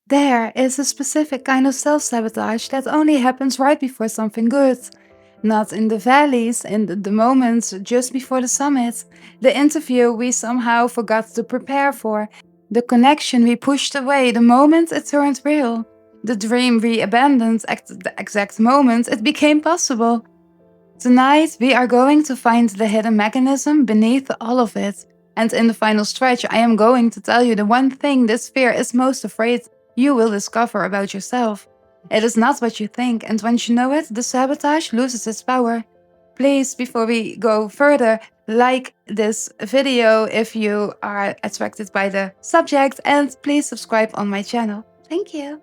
There is a specific kind of self-sabotage that only happens right before something good. Not in the valleys, in the moments just before the summit, the interview we somehow forgot to prepare for, the connection we pushed away the moment it turned real, the dream we abandoned at the exact moment it became possible. Tonight, we are going to find the hidden mechanism beneath all of it. And in the final stretch, I am going to tell you the one thing this fear is most afraid you will discover about yourself. It is not what you think, and once you know it, the sabotage loses its power. Please, before we go further, like this video if you are attracted by the subject, and please subscribe on my channel. Thank you.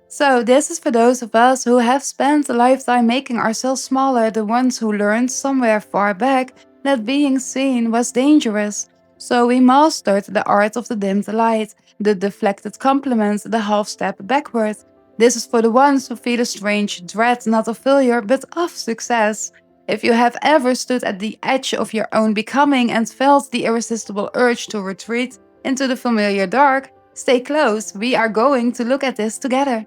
So this is for those of us who have spent a lifetime making ourselves smaller, the ones who learned somewhere far back that being seen was dangerous. So we mastered the art of the dimmed light, the deflected compliments, the half step backward. This is for the ones who feel a strange dread not of failure but of success. If you have ever stood at the edge of your own becoming and felt the irresistible urge to retreat into the familiar dark, stay close, we are going to look at this together.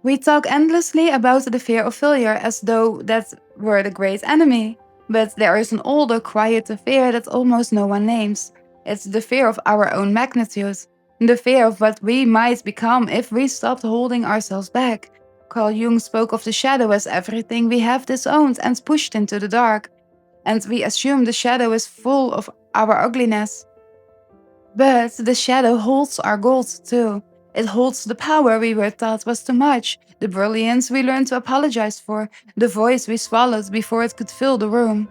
We talk endlessly about the fear of failure as though that were the great enemy. But there is an older, quieter fear that almost no one names. It's the fear of our own magnitude, the fear of what we might become if we stopped holding ourselves back. Carl Jung spoke of the shadow as everything we have disowned and pushed into the dark. And we assume the shadow is full of our ugliness. But the shadow holds our gold too. It holds the power we were taught was too much, the brilliance we learned to apologize for, the voice we swallowed before it could fill the room.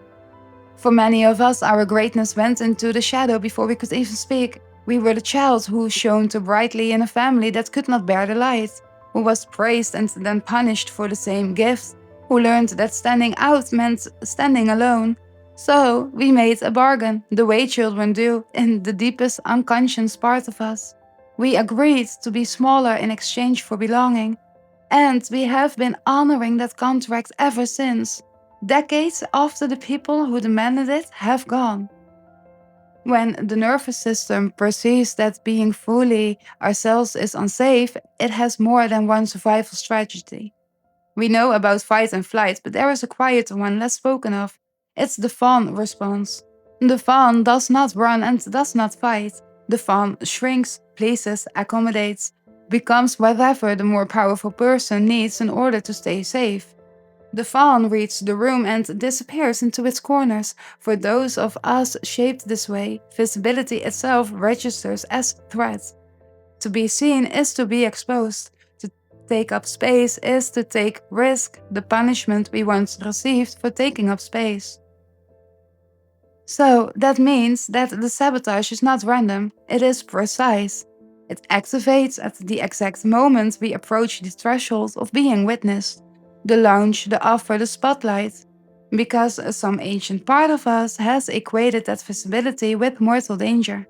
For many of us, our greatness went into the shadow before we could even speak. We were the child who shone too brightly in a family that could not bear the light, who was praised and then punished for the same gift, who learned that standing out meant standing alone. So we made a bargain, the way children do, in the deepest unconscious part of us. We agreed to be smaller in exchange for belonging, and we have been honoring that contract ever since, decades after the people who demanded it have gone. When the nervous system perceives that being fully ourselves is unsafe, it has more than one survival strategy. We know about fight and flight, but there is a quieter one less spoken of. It's the fawn response. The fawn does not run and does not fight. The fawn shrinks, pleases, accommodates, becomes whatever the more powerful person needs in order to stay safe. The fawn reads the room and disappears into its corners. For those of us shaped this way, visibility itself registers as threat. To be seen is to be exposed. To take up space is to take risk, the punishment we once received for taking up space. So that means that the sabotage is not random, it is precise. It activates at the exact moment we approach the threshold of being witnessed, the launch, the offer, the spotlight. Because some ancient part of us has equated that visibility with mortal danger.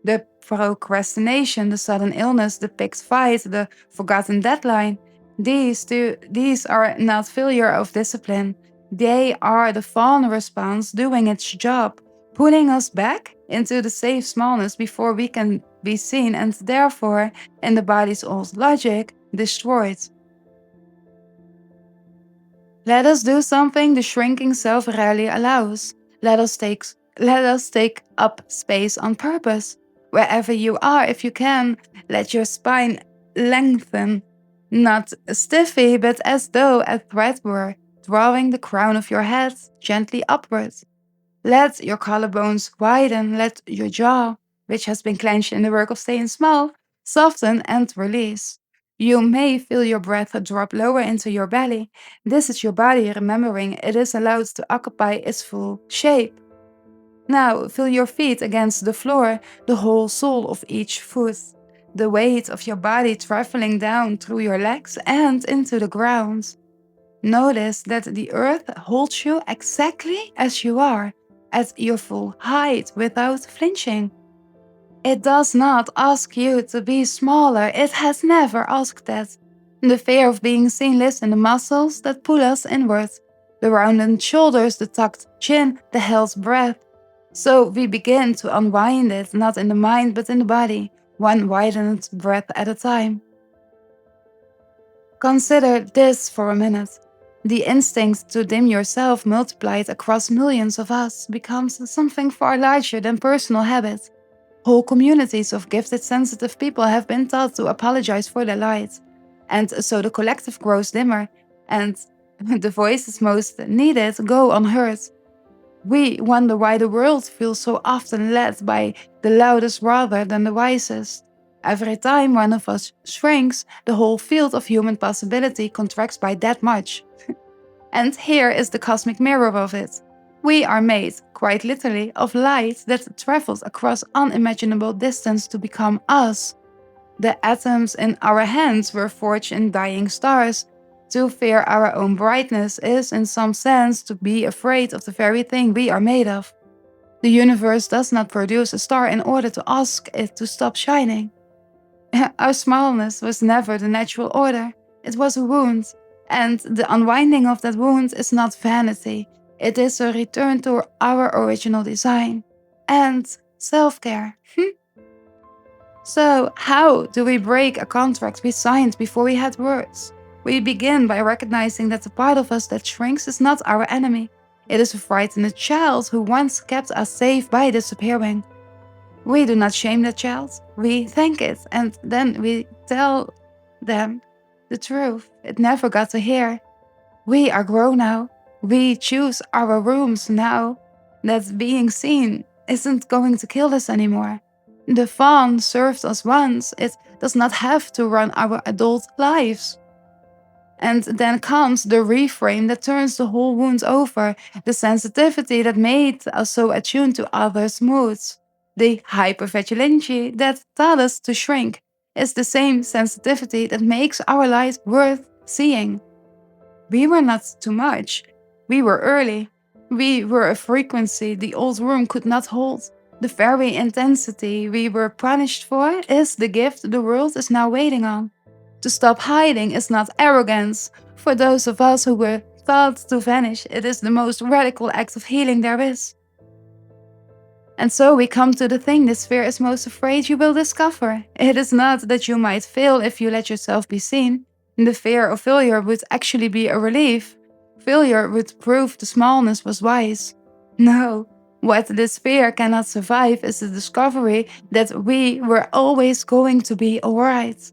The procrastination, the sudden illness, the picked fight, the forgotten deadline, these are not failure of discipline. They are the fawn response doing its job, pulling us back into the safe smallness before we can be seen and therefore, in the body's old logic, destroyed. Let us do something the shrinking self rarely allows. Let us take up space on purpose. Wherever you are, if you can, let your spine lengthen. Not stiffly, but as though a thread were, drawing the crown of your head gently upwards. Let your collarbones widen, let your jaw, which has been clenched in the work of staying small, soften and release. You may feel your breath drop lower into your belly. This is your body remembering it is allowed to occupy its full shape. Now feel your feet against the floor, the whole sole of each foot, the weight of your body traveling down through your legs and into the ground. Notice that the earth holds you exactly as you are, at your full height without flinching. It does not ask you to be smaller, it has never asked that. The fear of being seen lives in the muscles that pull us inward, the rounded shoulders, the tucked chin, the held breath. So we begin to unwind it, not in the mind but in the body. one widened breath at a time. Consider this for a minute. The instinct to dim yourself multiplied across millions of us becomes something far larger than personal habit. Whole communities of gifted, sensitive people have been taught to apologize for their light. And so the collective grows dimmer, and the voices most needed go unheard. We wonder why the world feels so often led by the loudest rather than the wisest. Every time one of us shrinks, the whole field of human possibility contracts by that much. And here is the cosmic mirror of it. We are made, quite literally, of light that travels across unimaginable distance to become us. The atoms in our hands were forged in dying stars. To fear our own brightness is, in some sense, to be afraid of the very thing we are made of. The universe does not produce a star in order to ask it to stop shining. Our smallness was never the natural order, it was a wound, and the unwinding of that wound is not vanity, it is a return to our original design. And self-care. So, how do we break a contract we signed before we had words? We begin by recognizing that the part of us that shrinks is not our enemy. It is a frightened child who once kept us safe by disappearing. We do not shame the child, we thank it, and then we tell them the truth it never got to hear. We are grown now. We choose our rooms now. That being seen isn't going to kill us anymore. The fawn served us once, it does not have to run our adult lives. And then comes the reframe that turns the whole wound over, the sensitivity that made us so attuned to others' moods. The hypervigilance that taught us to shrink is the same sensitivity that makes our light worth seeing. We were not too much. We were early. We were a frequency the old room could not hold. The very intensity we were punished for is the gift the world is now waiting on. To stop hiding is not arrogance. For those of us who were thought to vanish, it is the most radical act of healing there is. And so we come to the thing this sphere is most afraid you will discover. It is not that you might fail if you let yourself be seen. The fear of failure would actually be a relief. Failure would prove the smallness was wise. No, what this fear cannot survive is the discovery that we were always going to be alright.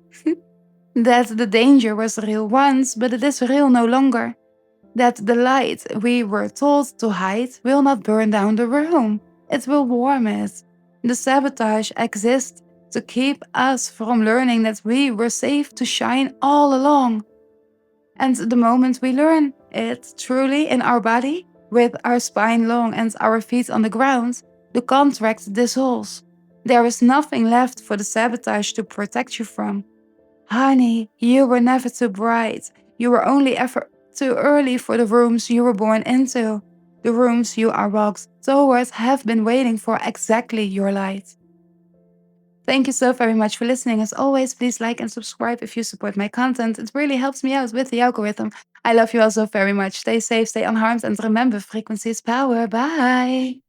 That the danger was real once, but it is real no longer. That the light we were told to hide will not burn down the room. It will warm it. The sabotage exists to keep us from learning that we were safe to shine all along. And the moment we learn it truly in our body, with our spine long and our feet on the ground, the contract dissolves. There is nothing left for the sabotage to protect you from. Honey, you were never too bright. You were only ever too early for the rooms you were born into. The rooms you are walked towards have been waiting for exactly your light. Thank you so very much for listening. As always, please like and subscribe if you support my content. It really helps me out with the algorithm. I love you all so very much. Stay safe, stay unharmed, and remember, frequency is power. Bye!